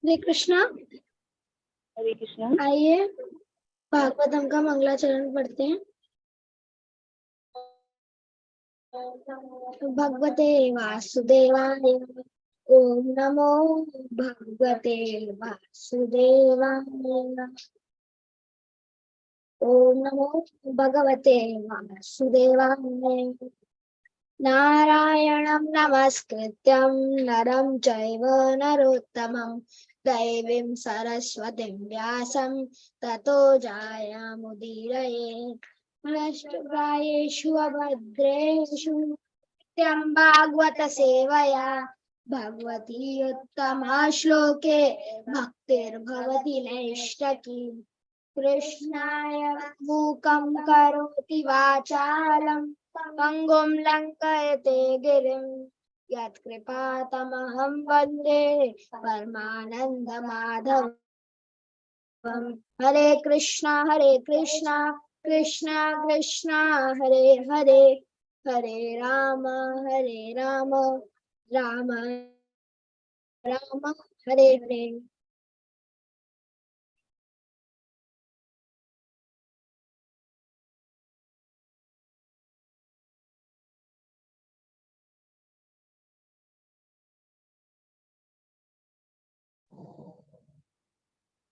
हरे कृष्णा। हरे कृष्णा। आइए भागवतम का मंगलाचरण पढ़ते हैं। भगवते वासुदेवाय ओम नमो भगवते वासुदेवाय ओम नमो भगवते वासुदेवाय। नारायणं नमस्कृत्यं नरं चैव नरोत्तमं दैवीं सरस्वतीं व्यासं ततो जायामुदीरये। नष्टप्रायेषु अभद्रेषु नित्यं भागवत सेवया भगवती उत्तमा श्लोके भक्तिर्भवति नैष्ठकी। कृष्णाय मूकं करोति वाचालं पंगुं लंकयते गिरिं यत्कृपातमहं वन्दे परमानन्दमाधवम्। हरे Krishna Krishna Krishna Hare Hare Hare Ram Ram Ram Hare Hare.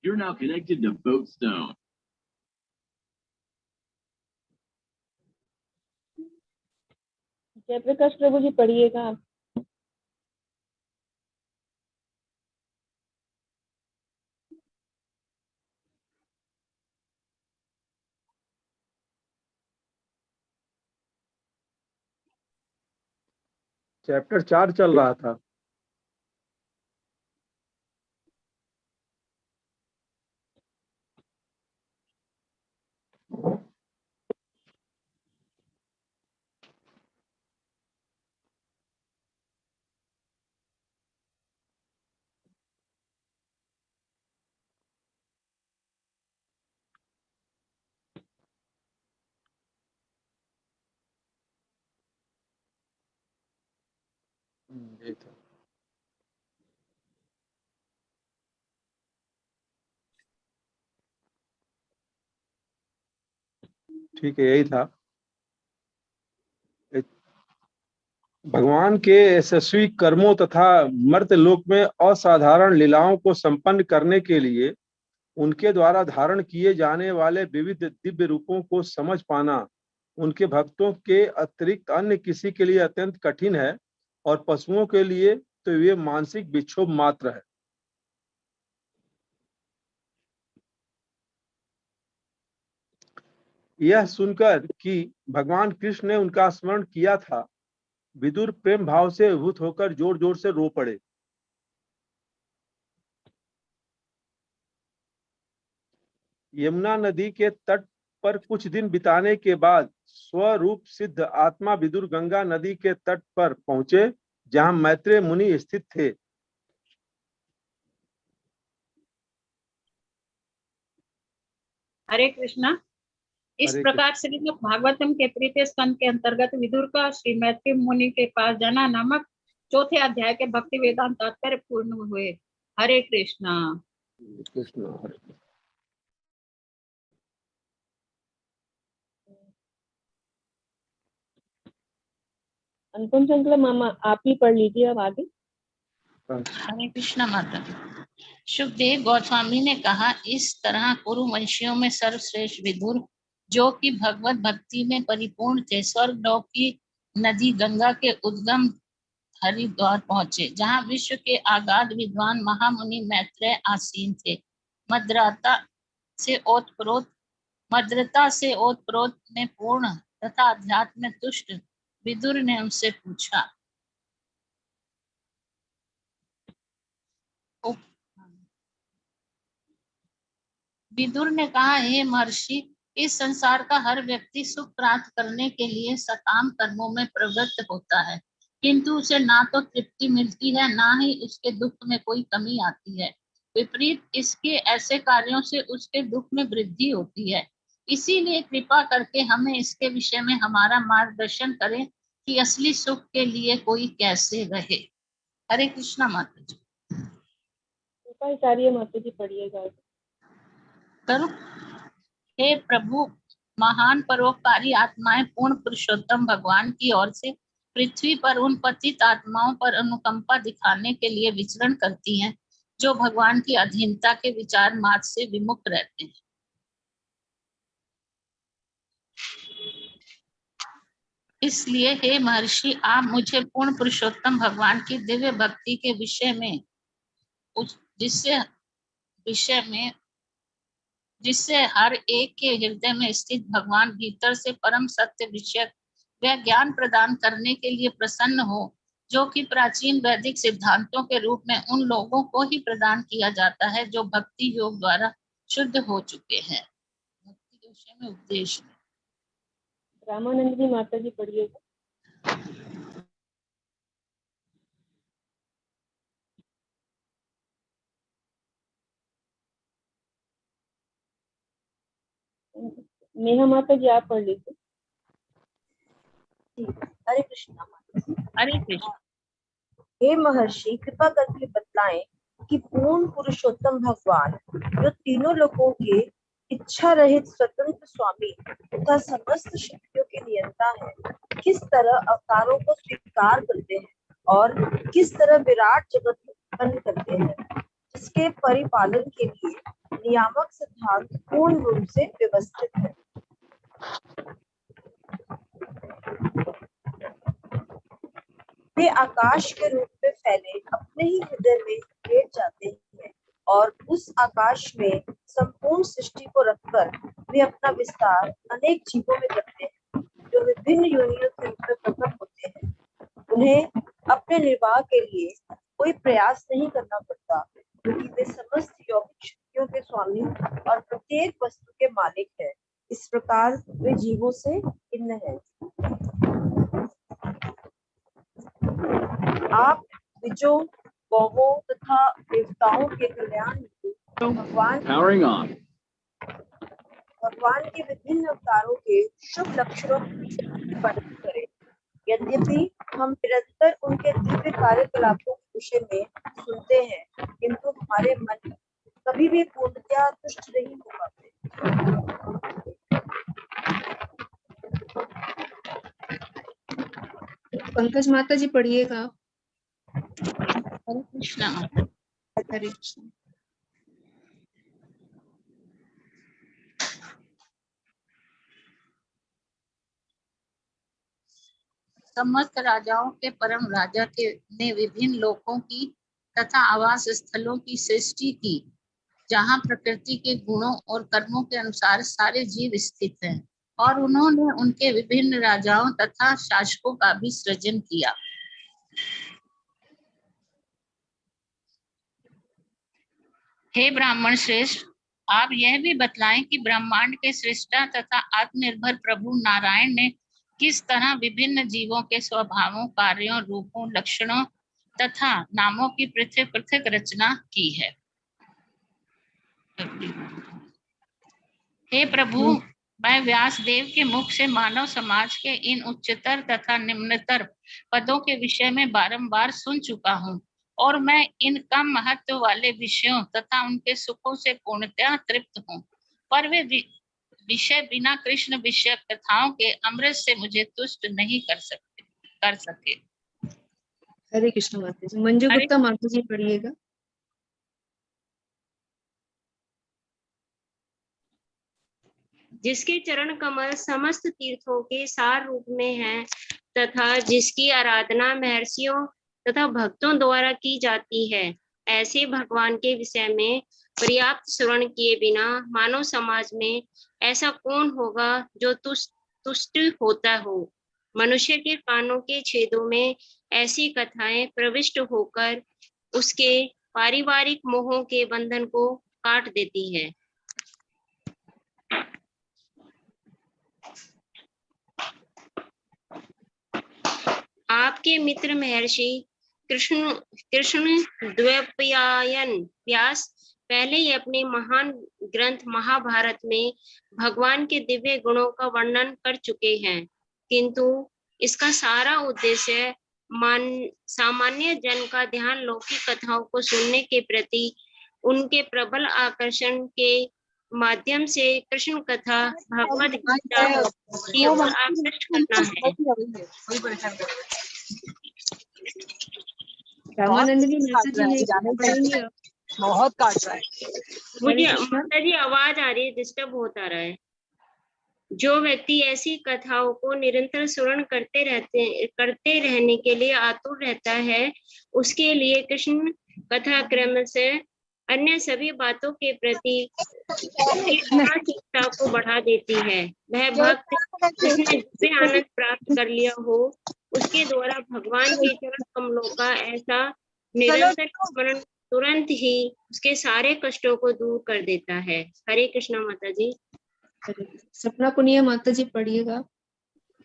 You're now connected to Boatstone. Jayaprakash प्रभु जी पढ़िएगा आप। चैप्टर 4 चल रहा था। यही था। ठीक है, यही था। भगवान के यशस्वी कर्मों तथा मर्त्यलोक में असाधारण लीलाओं को संपन्न करने के लिए उनके द्वारा धारण किए जाने वाले विविध दिव्य रूपों को समझ पाना उनके भक्तों के अतिरिक्त अन्य किसी के लिए अत्यंत कठिन है और पशुओं के लिए तो ये मानसिक विक्षोभ मात्र है। यह सुनकर कि भगवान कृष्ण ने उनका स्मरण किया था, विदुर प्रेम भाव से अभिभूत होकर जोर जोर से रो पड़े। यमुना नदी के तट पर कुछ दिन बिताने के बाद स्वरूप सिद्ध आत्मा विदुर गंगा नदी के तट पर पहुंचे, जहां मैत्रेय मुनि स्थित थे। हरे कृष्णा। इस प्रकार श्रीमद् भागवतम के तृतीय स्कंद के अंतर्गत विदुर का श्री मैत्री मुनि के पास जाना नामक चौथे अध्याय के भक्ति वेदांत तात्पर्य पूर्ण हुए। हरे कृष्णा। कृष्ण अनुपम चंद्र मामा आप ही पढ़ लीजिए अब आगे। हरे कृष्णा माता। सुखदेव गोस्वामी ने कहा, इस तरह कुरुवंशियों में सर्वश्रेष्ठ विदुर, जो कि भगवत भक्ति में परिपूर्ण थे, स्वर्गलोक की नदी गंगा के उद्गम हरिद्वार पहुंचे, जहां विश्व के आगाध विद्वान महामुनि मैत्रेय आसीन थे। मद्रता से ओतप्रोत में पूर्ण तथा अध्यात्म में तुष्ट विदुर ने उनसे पूछा, विदुर ने कहा, हे महर्षि, इस संसार का हर व्यक्ति सुख प्राप्त करने के लिए सकाम कर्मों में प्रवृत्त होता है, किंतु उसे ना तो तृप्ति मिलती है, ना ही उसके दुख में कोई कमी आती है। विपरीत इसके ऐसे कार्यों से उसके दुख में वृद्धि होती है। इसीलिए कृपा करके हमें इसके विषय में हमारा मार्गदर्शन करें कि असली सुख के लिए कोई कैसे रहे। हरे कृष्णा माता जी। आचार्य माता जी पढ़िएगा। करो। हे प्रभु, महान परोपकारी आत्माएं पूर्ण पुरुषोत्तम भगवान की ओर से पृथ्वी पर उन पतित आत्माओं पर अनुकंपा दिखाने के लिए विचरण करती हैं जो भगवान की अधीनता के विचार मार्ग से विमुख रहते हैं। इसलिए हे महर्षि, आप मुझे पूर्ण पुरुषोत्तम भगवान की दिव्य भक्ति के विषय में जिससे हर एक के हृदय में स्थित भगवान भीतर से परम सत्य विषय वह ज्ञान प्रदान करने के लिए प्रसन्न हो, जो कि प्राचीन वैदिक सिद्धांतों के रूप में उन लोगों को ही प्रदान किया जाता है जो भक्ति योग द्वारा शुद्ध हो चुके हैं। भक्ति के विषय में उपदेश। रामानंद जी माता जी पढ़िएगा। नेहा माता जी आप पढ़ लीजिए। हरे कृष्णा। हरे कृष्ण। हे महर्षि, कृपा करके बतलाएं कि पूर्ण पुरुषोत्तम भगवान जो तीनों लोगों के इच्छा रहित स्वतंत्र स्वामी तथा समस्त शक्तियों के नियंता है, किस तरह अवतारों को स्वीकार करते हैं और किस तरह विराट जगत उत्पन्न करते हैं, जिसके परिपालन के लिए नियामक सिद्धांत पूर्ण रूप से व्यवस्थित है। वे आकाश के रूप में फैले अपने ही हृदय में लेट जाते हैं और उस आकाश में संपूर्ण सृष्टि को रखकर वे अपना विस्तार अनेक जीवों में करते हैं जो विभिन्न योनियों के रूप में प्रकट होते हैं। उन्हें अपने निर्वाह के लिए कोई प्रयास नहीं करना पड़ता, क्योंकि वे समस्त यौगिक शक्तियों के स्वामी और प्रत्येक वस्तु के मालिक हैं। इस प्रकार वे जीवों से भिन्न हैं। आप द्विजों, गौवों तथा देवताओं के कल्याण हेतु Powering on. भगवान के विभिन्न अवतारों के शुभ लक्षणों की वर्णन करें। यद्यपि हम निरंतर उनके दिव्य कार्यकलापों के विषय में सुनते हैं, किंतु हमारे मन कभी भी पूर्णतया तुष्ट नहीं हो पाते। पंकज माता जी पढ़िएगा। हरे कृष्णा। हरे कृष्ण। समस्त राजाओं के परम राजा के ने विभिन्न लोकों की तथा आवास स्थलों की सृष्टि की, जहाँ प्रकृति के गुणों और कर्मों के अनुसार सारे जीव स्थित हैं, और उन्होंने उनके विभिन्न राजाओं तथा शासकों का भी सृजन किया। हे ब्राह्मण श्रेष्ठ, आप यह भी बतलाएं कि ब्रह्मांड के सृष्टा तथा आत्मनिर्भर प्रभु नारायण ने किस तरह विभिन्न जीवों के स्वभावों, कार्यों, रूपों, लक्षणों तथा नामों की पृथक पृथक रचना की है। हे प्रभु, मैं व्यासदेव के मुख से मानव समाज के इन उच्चतर तथा निम्नतर पदों के विषय में बारंबार सुन चुका हूँ, और मैं इन कम महत्व वाले विषयों तथा उनके सुखों से पूर्णतया तृप्त हूँ, पर वे विषय बिना कृष्ण विषय कथाओं के अमृत से मुझे तुष्ट नहीं कर सके। हरे कृष्ण माता जी। मंजू गुप्ता माता जी पढ़िएगा। जिसके चरण कमल समस्त तीर्थों के सार रूप में है तथा जिसकी आराधना महर्षियों तथा भक्तों द्वारा की जाती है, ऐसे भगवान के विषय में पर्याप्त श्रवण किए बिना मानव समाज में ऐसा कौन होगा जो तुष्ट होता हो। मनुष्य के कानों के छेदों में ऐसी कथाएं प्रविष्ट होकर उसके पारिवारिक मोहों के बंधन को काट देती है। आपके मित्र महर्षि कृष्ण द्वैपायन व्यास पहले ही अपने महान ग्रंथ महाभारत में भगवान के दिव्य गुणों का वर्णन कर चुके हैं, किंतु इसका सारा उद्देश्य सामान्य जन का ध्यान लौकिक कथाओं को सुनने के प्रति उनके प्रबल आकर्षण के माध्यम से कृष्ण कथा भगवद गीता की ओर आकृष्ट करना है। रामानंद जी माता जी ने पढ़ेंगे आप? बहुत काट रहा है। मुझे हरे कृष्णा। माता जी आवाज आ रही है, डिस्टर्ब होता रहा है। जो व्यक्ति ऐसी कथाओं को निरंतर श्रवण करते रहने के लिए आतुर रहता है, उसके लिए कृष्ण कथा क्रम से अन्य सभी बातों के प्रति उसकी आसक्तिता को बढ़ा देती है। वह भक्त जिसने दिव्य आनंद प्राप्त कर लिया हो, उसके द्वारा भगवान के चरण कमलों का ऐसा निरंतर स्मरण तुरंत ही उसके सारे कष्टों को दूर कर देता है। हरे कृष्णा माता जी। सपना पुनिया माता जी पढ़िएगा।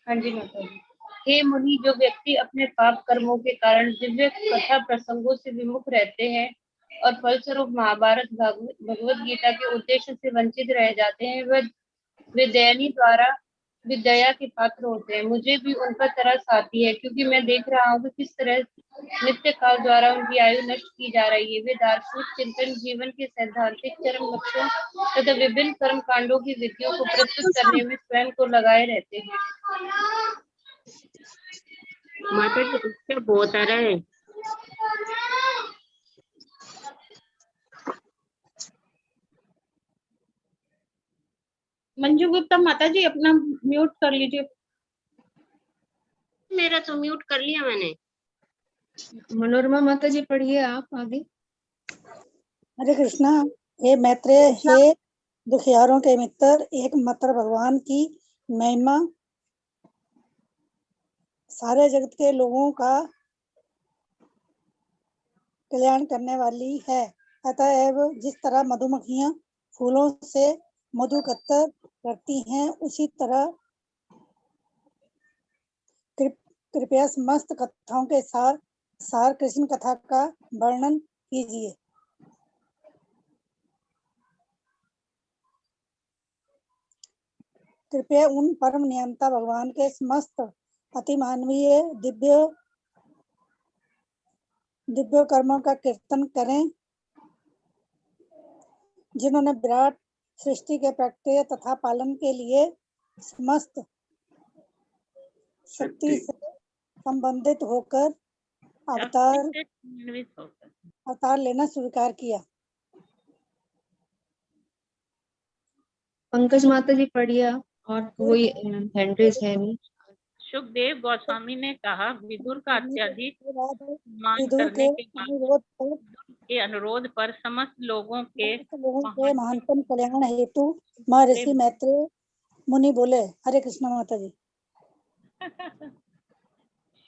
हाँ जी माता जी। हे मुनि, जो व्यक्ति अपने पाप कर्मों के कारण दिव्य कथा प्रसंगों से विमुख रहते हैं और फलस्वरूप महाभारत भगवत गीता के उद्देश्य से वंचित रह जाते हैं, वे दया के पात्र होते हैं। मुझे भी उनका तरस आती है, क्योंकि मैं देख रहा हूँ कि किस तरह नित्य काल द्वारा उनकी आयु नष्ट की जा रही है। वे दार्शनिक चिंतन, जीवन के सैद्धांतिक चरम लक्ष्यों तथा विभिन्न कर्म कांडों की विधियों को प्रस्तुत करने में स्वयं को लगाए रहते हैं। माता जी इससे बहुत आ रहा है। मंजू गुप्ता माता जी अपना म्यूट कर लीजिए। मेरा तो म्यूट कर लिया मैंने। मनोरमा माता जी पढ़िए आप आगे। हरे कृष्णा। हे मैत्रेय, हे दुखियारों के मित्र, एकमात्र भगवान की महिमा सारे जगत के लोगों का कल्याण करने वाली है। अतएव जिस तरह मधुमक्खियां फूलों से मधु एकत्र करती हैं, उसी तरह कृपया समस्त कथाओं के सार कृष्ण कथा का वर्णन कीजिए। कृपया उन परम नियंता भगवान के समस्त अति मानवीय दिव्य कर्मों का कीर्तन करें, जिन्होंने विराट सृष्टि के प्रक्रिया तथा पालन के लिए समस्त शक्ति से संबंधित होकर अवतार लेना स्वीकार किया। पंकज माता जी पढ़िए आप, और कोई हैंड रेज है नहीं। सुखदेव गोस्वामी ने कहा, विदुर का अत्यधिक मान विदुर करने के अनुरोध पर समस्त लोगों के महानतम कल्याण हेतु महर्षि मैत्रेय मुनि बोले। हरे कृष्ण माता जी।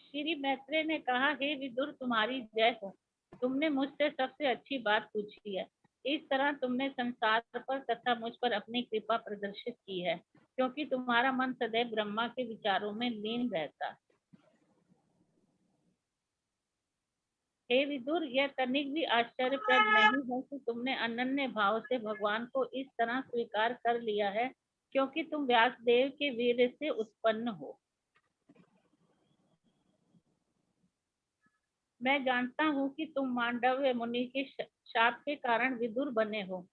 श्री मैत्रेय ने कहा, हे विदुर, तुम्हारी जय हो। तुमने मुझसे सबसे अच्छी बात पूछी है। इस तरह तुमने संसार पर तथा मुझ पर अपनी कृपा प्रदर्शित की है, क्योंकि तुम्हारा मन सदैव ब्रह्मा के विचारों में लीन रहता है। हे विदुर, यह तनिक भी आश्चर्यप्रद नहीं है कि तुमने अनन्य भाव से भगवान को इस तरह स्वीकार कर लिया है, क्योंकि तुम व्यासदेव के वीर्य से उत्पन्न हो। मैं जानता हूँ कि तुम मांडव्य मुनि के शाप के कारण विदुर बने हो,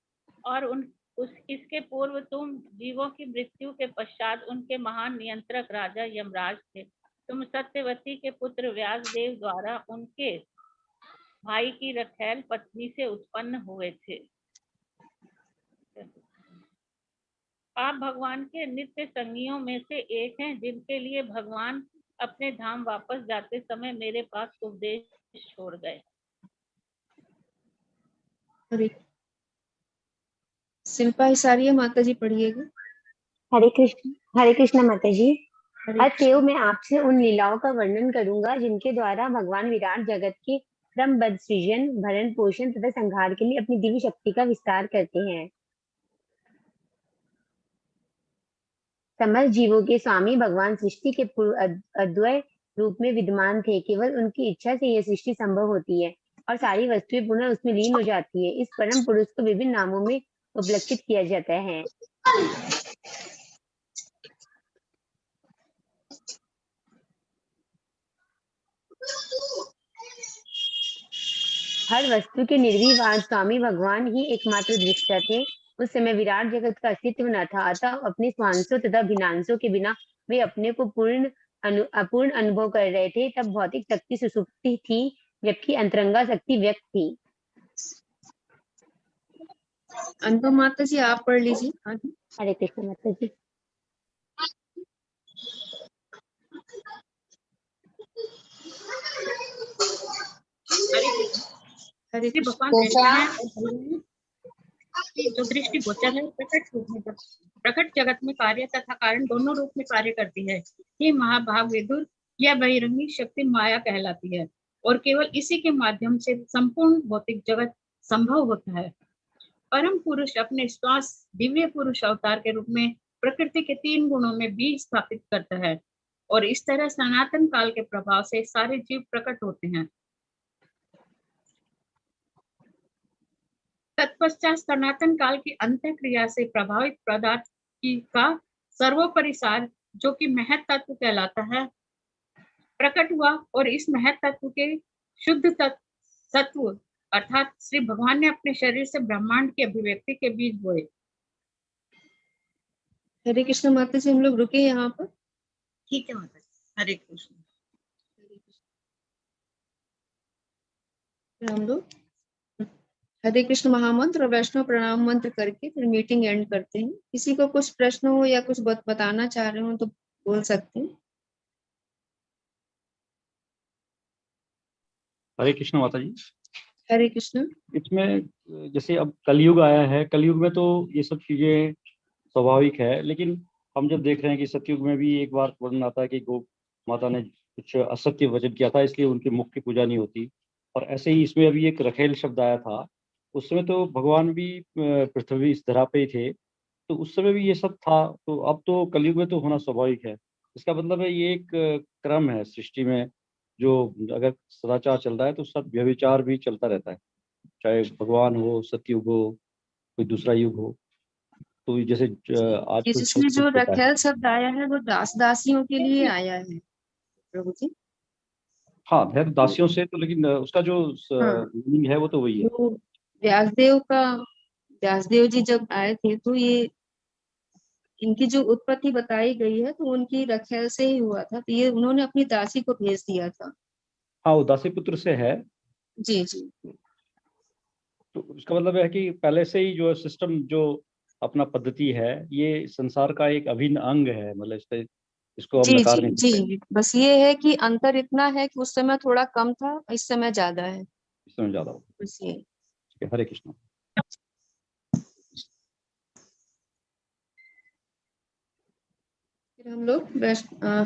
और इसके पूर्व तुम जीवों की मृत्यु के पश्चात उनके महान नियंत्रक राजा यमराज थे। तुम सत्यवती के पुत्र व्यासदेव द्वारा उनके भाई की रखैल पत्नी से उत्पन्न हुए थे। आप भगवान के नित्य संगियों में से एक हैं, जिनके लिए भगवान अपने धाम वापस जाते समय मेरे पास उपदेश छोड़ गए। शिल्पा हिसारिया माता जी पढ़िएगा। हरे कृष्ण माता जी। हरे अतएव मैं आपसे उन लीलाओं का वर्णन करूंगा, जिनके द्वारा भगवान विराट जगत के क्रमबद्ध सृजन, भरण पोषण तथा संहार के लिए अपनी दिव्य शक्ति का विस्तार करते हैं। समस्त जीवों के स्वामी भगवान सृष्टि के पूर्व अद्वय रूप में विद्यमान थे। केवल उनकी इच्छा से यह सृष्टि संभव होती है और सारी वस्तुएं पुनः उसमें लीन हो जाती है। इस परम पुरुष को विभिन्न नामों में उपलक्षित किया जाता है। हर वस्तु के निर्विवाद स्वामी भगवान ही एकमात्र दृष्टा थे। उस समय विराट जगत का अस्तित्व न था, अतः अपने स्वांशों तथा भिन्नांशों के बिना वे अपने को अपूर्ण अनुभव कर रहे थे। तब भौतिक शक्ति सुषुप्ति थी, जबकि अंतरंगा शक्ति व्यक्त थी। अनुपम माता जी आप पढ़ लीजिए आगे। हरे कृष्ण माता जी। हरे कृष्ण। भगवान कहते हैं कि जो दृष्टि गोचर है प्रकट रूप में, प्रकट जगत में कार्य तथा कारण दोनों रूप में कार्य करती है। ये महाभाग विदुर यह बहिरंगी शक्ति माया कहलाती है और केवल इसी के माध्यम से संपूर्ण भौतिक जगत संभव होता है। परम पुरुष अपने श्वास दिव्य पुरुष अवतार के रूप में प्रकृति के 3 गुणों में बीज स्थापित करता है और इस तरह सनातन काल के प्रभाव से सारे जीव प्रकट होते हैं। तत्पश्चात सनातन काल की अंत क्रिया से प्रभावित पदार्थ का सर्वोपरि सार, जो कि महत तत्व कहलाता है, प्रकट हुआ और इस महत तत्व के शुद्ध तत्व अर्थात श्री भगवान ने अपने शरीर से ब्रह्मांड की अभिव्यक्ति के बीज बोए। हरे कृष्ण माता जी, हम लोग रुके यहाँ पर। ठीक है माता जी, हरे कृष्ण। हम लोग हरे कृष्ण महामंत्र और वैष्णव प्रणाम मंत्र करके फिर मीटिंग एंड करते हैं। किसी को कुछ प्रश्न हो या कुछ बताना चाह रहे हो तो बोल सकते हैं। हरे कृष्ण माता जी। हरे कृष्ण। इसमें जैसे अब कलयुग आया है, कलयुग में तो ये सब चीजें स्वाभाविक है, लेकिन हम जब देख रहे हैं कि सतयुग में भी एक बार वर्णन आता है कि गौ माता ने कुछ असत्य वचन किया था, इसलिए उनके मुख की पूजा नहीं होती। और ऐसे ही इसमें अभी एक रखेल शब्द आया था, उस समय तो भगवान भी पृथ्वी इस धरा पे ही थे, तो उस समय भी ये सब था। तो अब तो कलयुग में तो होना स्वाभाविक है। इसका मतलब है ये एक क्रम है सृष्टि में, जो अगर सदाचार चल रहा है तो सब व्यभिचार भी चलता रहता है, चाहे भगवान हो, सतयुग हो, कोई दूसरा युग हो। तो जैसे आज इसमें जो रखेल शब्द आया है वो दास दासियों के लिए आया है प्रभु जी। हाँ, है दासियों से तो, लेकिन उसका जो मीनिंग है वो तो वही है। व्यासदेव जी जब आए थे तो ये इनकी जो उत्पत्ति बताई गई है तो उनकी रखेल से ही हुआ था, तो ये उन्होंने अपनी दासी को भेज दिया था। हाँ, वो दासी पुत्र से है। जी जी। तो उसका मतलब है कि पहले से ही जो सिस्टम, जो अपना पद्धति है, ये संसार का एक अभिन्न अंग है। मतलब इसको हम नकार नहीं सकते। जी, बस ये है कि अंतर इतना है कि उस समय थोड़ा कम था, इस समय ज्यादा है। इस समय ज्यादा हो। बस ये। हरे कृष्ण। फिर हम लोग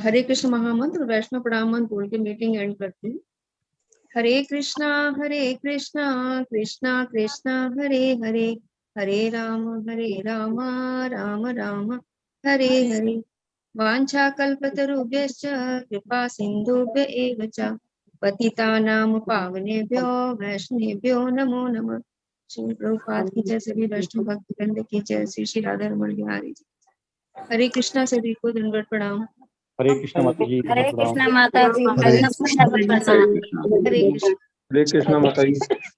हरे कृष्ण महामंत्र वैष्णव प्रणाम मंत्र बोल के मीटिंग एंड करते हैं। हरे कृष्णा कृष्णा कृष्णा हरे हरे, हरे राम राम राम हरे हरे। वाञ्छा कल्पतरुभ्यश्च कृपा सिन्धुभ्य एव च पतितानां पावनेभ्यो वैष्णवेभ्यो नमो नमः। श्री प्रभुपाद की जय, सभी वैष्णव भक्तवृंद की जय, श्री श्री राधा रमण बिहारी जी। हरे कृष्णा, सभी को दंडवत प्रणाम। हरे कृष्ण माता जी। हरे कृष्णा माता जी। हरे कृष्ण माता जी।